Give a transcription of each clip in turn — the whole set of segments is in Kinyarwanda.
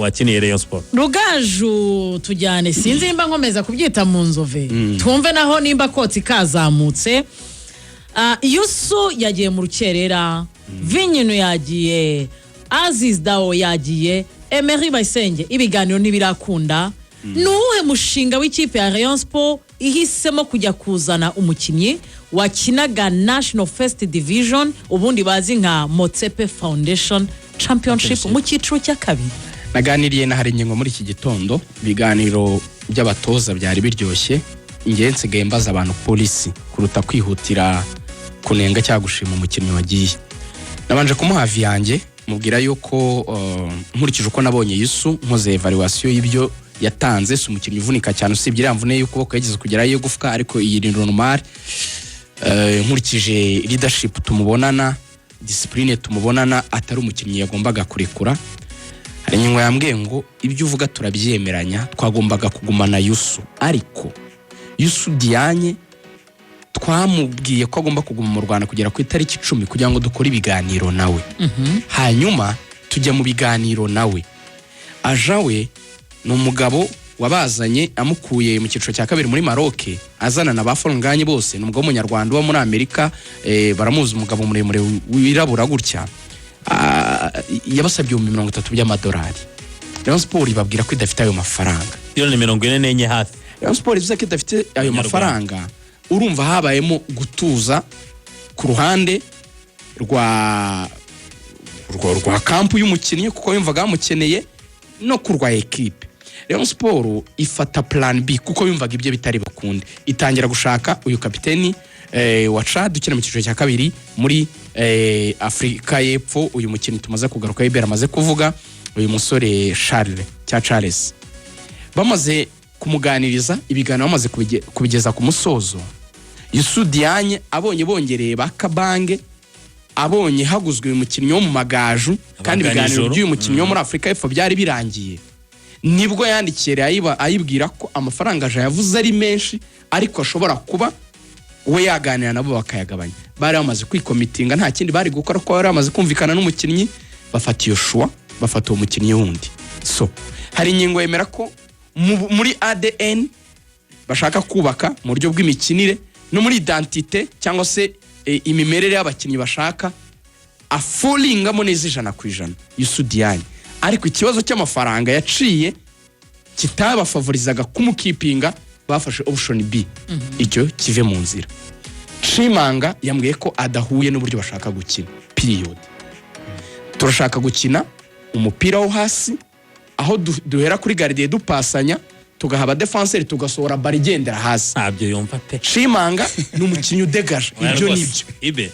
wakiniye Rayon Sport. Rugaju tujyane sinzi nimba nkomeza kubyita mu nzove twumve naho nimba kotsi kazamutse. Yusu yagiye mu rukerera, Vinyinu yagiye, Aziz Dao yagiye, Emery Bayisenge ibiganiro nibirakunda. Nuwuhe mushinga w'ikipe ya Rayon Sport ihisemo kujya kuzana umukinnyi wakinaga National First Division ubundi bazi nka Motsepe Foundation Championship mu cyiciro cya kabiri? Naganiriye na Harinyengo muri iki gitondo, biganiro by'abatoza byari biryoshye. Ngiye nsigaye mbaza abantu polisi kuruta kwihutira kunenga cyangwa gushima umukinnyi wagiye. Nabanje kumuha avi yanjye mubwira yuko nkurikije uko nabonye Yusu nkoze evaluation y'ibyo yatanze, si umukinnyi uvunika cyane usibye iramvune y'ukuboko yageze kugera yo gufwa, ariko iyi ni normal. Nkurikije leadership tumubonana, discipline tumubonana, atari umukinnyi yagombaga kurekura. Harinyengo yambwiye ngo ibyo uvuga turabyemeranya, twagombaga kugumana Yusu, ariko Yusu Dianye twamubwiye ko agomba kuguma mu Rwanda kugera ku itariki 10 kugira ngo dukore ibiganiro nawe. Hanyuma tujya mu biganiro nawe. Ajawe ni umugabo wabazanye amukuye mu cyiciro cya kabiri muri Maroc, azana na bafolnganye bose, n'umugabo w'umunyarwanda wo muri Amerika, baramuzi umugabo muremure wirabura gutya. Yabasabye $30 by'amadolari. Rayon Sport ibabwira ko idafite ayo mafaranga. Yo ni 44 hafi. Rayon Sport ivuze ko idafite ayo mafaranga. Urumva habayemo gutuza ku ruhande rwa kampu y'umukinnyi kuko yumvaga bamukeneye no kurwa equipe. Rayon Sport ifata plan B kuko yumvaga ibyo bitari bakunde, itangira gushaka uyu kapiteni wa Chad ukina mu cyiciro cya kabiri muri Afrika y'Epfo. Uyu mukinnyi tumaze kugaruka Ibera amaze kuvuga, uyu musore Charles bamaze kumuganiriza, ibiganiro bamaze kubigeza ku musozo. Yusu Dianye abonye bongereye bakabange, abonye haguzwe umukinnyi wo mu Magaju, kandi ibiganiro by'uyu mukinnyi wo muri Afrika y'Epfo byari birangiye, nibwo yandikira ayibwira ko amafaranga aje yavuze ari menshi, ariko ashobora kuba we yaganira nabo bakayagabanya. Bari bamaze kwikomitinga, nta kindi bari gukora, ko bari bamaze kumvikana n'umukinnyi, bafata iyo shwa, bafata uwo mukinnyi wundi. So Harinyengo yemera ko muri ADN bashaka kubaka mu buryo bw'imikinire no muri identité cyangwa se imimerere y'abakinnyi bashaka afulingamo neza 100% Yusu Dianye. Ariko ikibazo cy'amafaranga yaciye kitabafavorizaga kumukipinga, bafashe option B, icyo kive mu nzira. Shimanga yambwiye ko adahuye n'uburyo bashaka gukina period. Turashaka gukina umupira wo hasi, aho duhera kuri gardien dupasanya, tugahaba defenseur tugasohora barigendera hasi. Abyo yumva pe. Shimanga n'umukinnyi udegaje, ibyo nibyo. Ibe.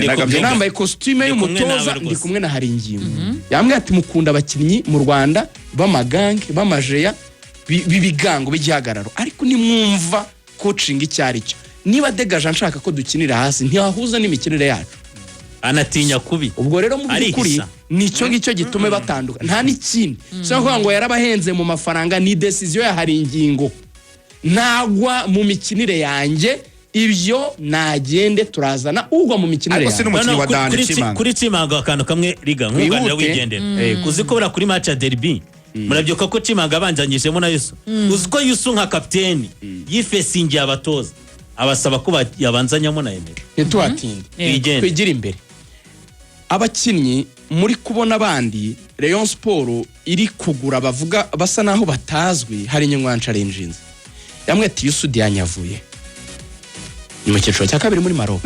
Nagabye nambaye costume y'umutoza, ndi kumwe na Haringingo. Yambwiye ati mukunda abakinnyi mu Rwanda b'amagange, b'amajeya, bibigango bijyagararo, ariko nimwumva coaching icyari cyo. Niba degaje nshaka ko dukinira hasi, ntiyahuza n'imikinire yacu. Anatinya kubi. Ubwo rero mu byukuri nicyo ngicyo gitume batanduka, nta n'ikindi. So ngo yarabahenze mu mafaranga, ni decision ya Haringingo. Nagwa mu mikinire yanjye, ibyo nagende turazana ugwa mu mikinire yanjye. Ariko n'umukinnyi wa Dani Chimanga. Kuri Chimanga akantu kamwe riga nk'uganira wigendera. Uzi ko bura kuri match ya derby murabyoka ko Chimanga abanjanyijemo na Yusu. Uzi ko Yusu nka kapiteni yifesingiye abatoza, abasaba ko yabanzanyamo na Emery. Ntitwatinde kwigira imbere. Abakinnyi muri kubona abandi Rayon Sport iri kugura bavuga basa naho batazwi. Harinyengo challenges yamwe ati Yusu Dianye yavuye mu cyiciro cya kabiri muri Maroc.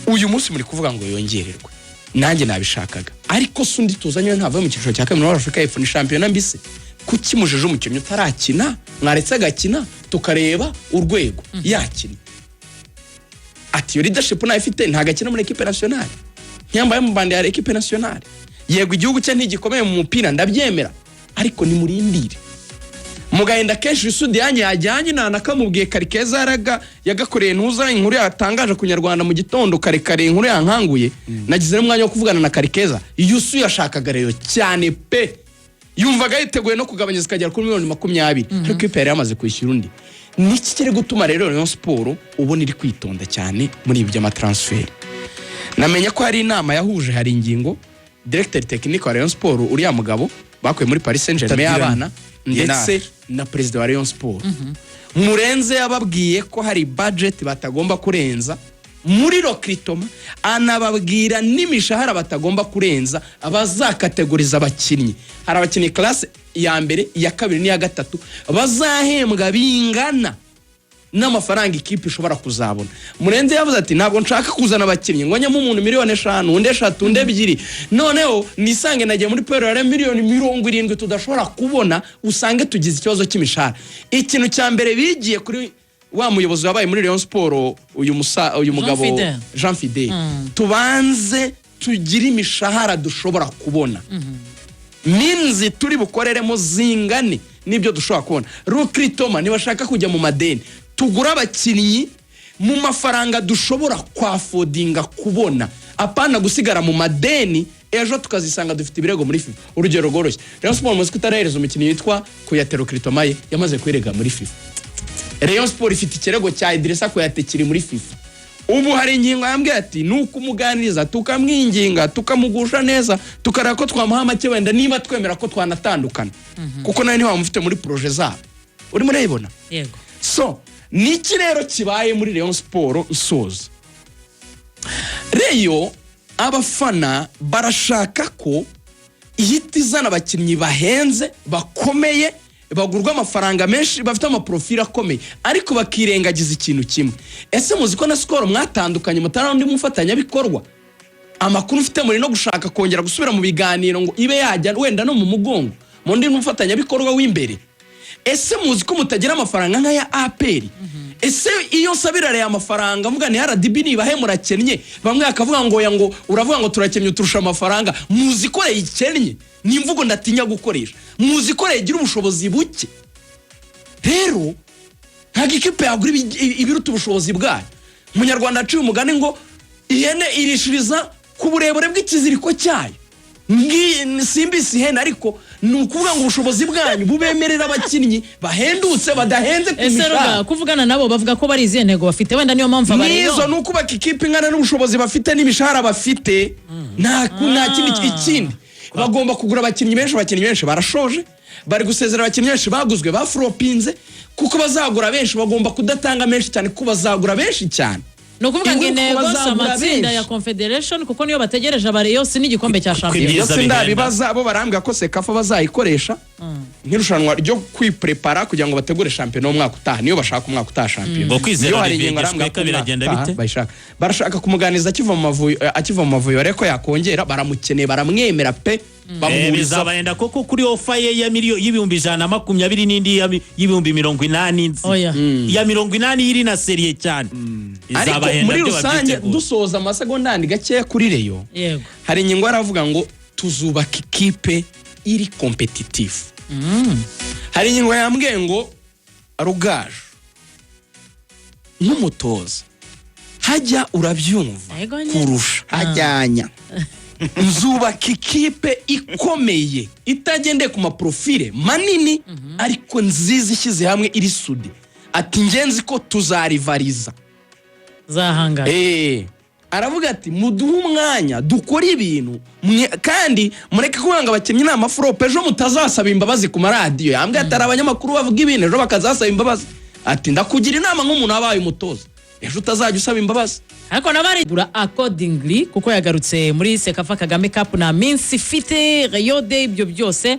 Uyu munsi muri kuvuga ngo yongererwe, nanjye nabishakaga, ariko sundi tuzanye ntava mu cyiciro cya kabiri muri Afrika y'Epfo, ni champion mbise. Kuki mujeje umukinnyi utarakina mwaretse agakina tukareba urwego yakina? Ati yo leadership nayo ifite nta gakina muri equipe nationale, ntiyambaye mu bande ya equipe nationale. Yego igihugu cye ntigikomeye mu mupira ndabyemera, ariko ni murindire. Mugahenda kenshi Yusu Dianye yajyanye nakamubwiye Karikeza yagakoreye ntuza inkuru yatangaje ku Nyarwanda mu gitondo kare inkuru yankanguye. Nagize n'umwanya wo kuvugana na Karikeza. Yusu yashakaga rero cyane pe, yumvaga yiteguye no kugabanya zikagera kuri $20, ariko ipe yari yamaze kwishyura undi. Niki kiri gutuma rero Rayon Sport ubona iri kwitonda cyane muri ibyo amatransfer? Namenye ko hari inama yahuje Haringingo, directeur technique wa Rayon Sport uriya mugabo bakuye muri Paris Saint-Germain y'abana ndetse na perezida wa Rayon Sport Murenze yababwiye ko hari budget batagomba kurenza muri Rokritoma, anababwira n'imishahara batagomba kurenza abazakategoriza abakinnyi. Hari abakinnyi classe ya mbere, ya kabiri n'iya gatatu bazahembwa bingana n'amafaranga ikipe ishobora kuzabona. Murenze yavuze ati ntabwo nshaka kuzana abakinnyi ngo nyamo umuntu 5 undi 3 undi 2, noneho nisange nagiye muri payroll miliyoni 70 tudashobora kubona, usange tugize ikibazo cy'imishahara. Ikintu cya mbere bigiye kuri wa muyobozi wabaye muri Rayon Sport uyu mugabo Jean Fidel, tubanze tugire imishahara dushobora kubona, minzi turi bukoreremo zingane nibyo dushobora kubona. Rokritoma ntibashaka kujya mu madeni, tugura abakinnyi mu mafaranga dushobora kwafodinga kubona, apana gusigara mu madeni ejo tukazisanga dufite ibirego muri FIFA. Urugero rworoshye, Rayon Sport muzi kutarahereza umukinnyi witwa Kuyate Rokritoma yamaze kwirega muri FIFA. Rayon Sport ifite ikirego cya Idrissa Kuyate kiri muri FIFA. Ubu hari ingingo yambwiye ati nuko umuganiriza tukamwinginga tukamugusha neza tukaraka ko twamuha make wenda niba twemera ko twanatandukana, kuko nawe niba mufite muri projet zabo uri murayibona. Yego. So niki rero kibaye muri Rayon Sport nsoza. Reyo abafana barashaka ko ihitizana abakinnyi bahenze bakomeye bagurwa amafaranga menshi bafite amaprofile akomeye, ariko bakirengagiza ikintu kimwe. Ese muzi ko na Skol mwatandukanye mutara undi mufatanya bikorwa? Amakuru ufite muri no gushaka kongera gusubira mu biganiro ngo ibe yajya wenda no mu mugongo mu ndi mufatanya bikorwa w'imbere. Ese muzi ko mutagira amafaranga nka ya APR? Ese iyo nsabira ya amafaranga mvuga ni RDB nibahe murakennye, bamwe akavuga ngo ya ngo uravuga ngo turakennye turusha amafaranga, muzi ko yikennye ni mvugo ndatinya gukoresha, muzi ko igira ubushobozi buke. Rero nta gikipe yagura ibiruta ubushobozi bwayo. Umunyarwanda aciye umugani ngo ihene irishiriza ku burebure bw'ikiziriko cyayo. Simbisi ihene, ariko nukuvuga ngo ubushobozi bwanyu bubemerera abakinnyi bahendutse badahenze kumishaka. Kuvugana nabo bavuga ko bari izihe ntego bafite, wenda niyo mpamvu abariyo nizo nukubaka ikipe ingana n'ubushobozi bafite n'imishahara bafite. Nta ikindi bagomba kugura abakinnyi benshi barashoje, bari gusezera abakinnyi benshi baguzwe bafropinze, kuko bazagura benshi bagomba kudatanga menshi cyane, kuko bazagura benshi cyane. No kuvuga ngo intego amatsinda ya Confederation, kuko niyo bategereje abariyo si n'igikombe cya Champions. Yose ndabibaza bo barambwa ko Sekafa bazayikoresha nk'irushanwa ryo kwiprepara kugira ngo bategure champion no mwaka utaha, niyo bashaka umwaka utaha champion. Ngo kwizera ko biragenda bite? Barashaka kumuganiza akiva mu mavuyo ariko yakongera, baramukeneye baramwemera pe. Bizabayenda koko kuri ofa ye ya y'ibihumbi 120 n'indi y'ibihumbi 80 ya 80 iri na serie cyane. Ariko muri rusange dusoza amasegonda gake kuri Reyo, hari ingingo aravuga ngo tuzubaka ikipe iri competitive. Hari ingingo yambwiye ngo Rugaju nk'umutoza hajya urabyumva kurusha hajyanya nzubaka ikipe ikomeye itagendeye ku maprofile manini ariko nziza ishyize hamwe iri sudi. Ati ngenzi ko tuzarivariza zahangara. Aravuga ati muduhe umwanya dukora ibintu kandi mureke kubanga abakinnyi n'amafrope ejo mutazasaba imbabazi ku maradiyo. Yambwiye atari abanyamakuru bavuga ibintu ejo bakazasaba imbabazi. Ati ndakugira inama nk'umuntu abaye umutoza ejo utazajya usaba imbabazi. Ariko nabari gura accordingly kuko yagarutse muri Sekafa Kagame Cup na minsi ifite Rio Day, ibyo byose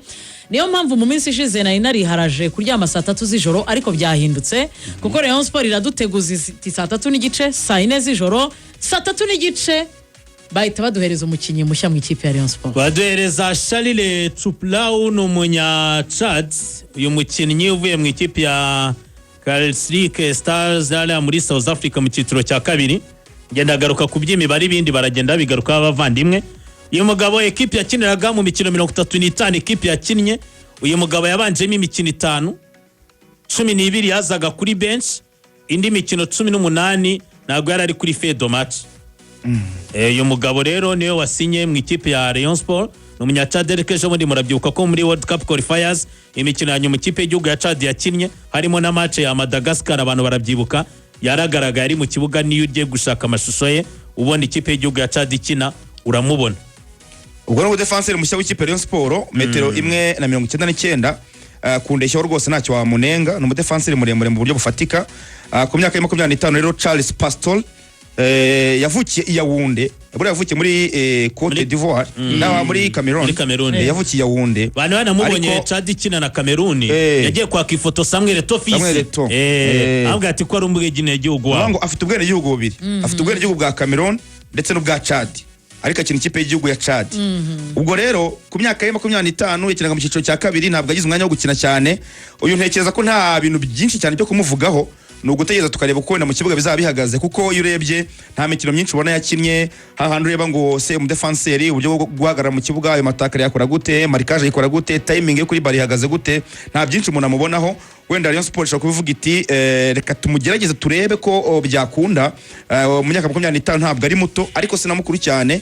niyo mpamvu mu minsi ishize nari haraje kuryama 3 z'ijoro, ariko byahindutse kuko Rayon Sport iraduteguza 3 n'igice, 4 z'ijoro, 3 n'igice bahita baduhereza umukinnyi mushya mu ikipe ya Rayon Sport. Baduhereza Charles Tuplau n'umunya Chad, uyu mukinnyi uvuye mu ikipe ya Karlsruhe Stars ala muri South Africa mu cyiciro cya kabiri. Ngenda garuka ku by'imibare ibindi baragenda bigaruka abavandimwe. Uyu mugabo ekipe yakiniraga mu mikino 35 ekipe yakinnye, uyu mugabo yabanjemo imikino 5, 12 yazaga kuri bench, indi mikino 18 ntabwo yari ari kuri fedo match. Uyu mugabo rero niwe wasinye mu ikipe ya Rayon Sport, umunya Chad. Ejo bundi murabyuka ko muri World Cup qualifiers imikino ya nyuma ikipe y'igihugu ya Chad yakinnye harimo na match ya Madagascar, abantu barabyibuka, yaragaragaye ari mu kibuga. Niyo ugiye gushaka amashusho ye ubona ikipe y'igihugu ya Chad ikina uramubona. ubwo no defenseur mushya w'ikipe Rayon Sport metero 1.99 ku ndeshyo rwose ntacyo wamunenga, no defenseur muremure mu buryo bufatika. Ku myaka ya 25 rero Charles Pastol yavukiye i Yaounde, buriya yavukiye muri Cote d'Ivoire nawa muri Cameroon, yavukiye Yaounde. Bana banamubonye Chad ikina na Cameroon, yagiye kwaka ifoto Samuel Eto'o ahubwo ati ko ari umugene igihugu wabo, afite ubwene igihugu bubiri, afite ubwene igihugu bwa Cameroon ndetse n'ubwa Chad, ariko akina ikipe y'igihugu ya Chad. Ubwo rero ku myaka ya 25 yakinaga mu cyiciro cya kabiri, ntabwo agize umwanya wo gukina cyane. Uyu ntekereza ko nta bintu byinshi cyane byo kumuvugaho, ni ugutegereza tukareba uko wenda mu kibuga bizaba bihagaze, kuko iyo urebye nta mikino myinshi ubona yakinnye. Hahandi ureba ngo se umudefenseri uburyo bwo guhagarara mu kibuga, ayo matakare yakora gute, marikage yakora gute, timing yo kuri bari ihagaze gute, nta byinshi umuntu amubonaho. Wenda Rayon Sport ishobora kubivuga iti reka tumugerageze turebe ko byakunda. Mu myaka 25 ntabwo ari muto, ariko sinamukuru cyane.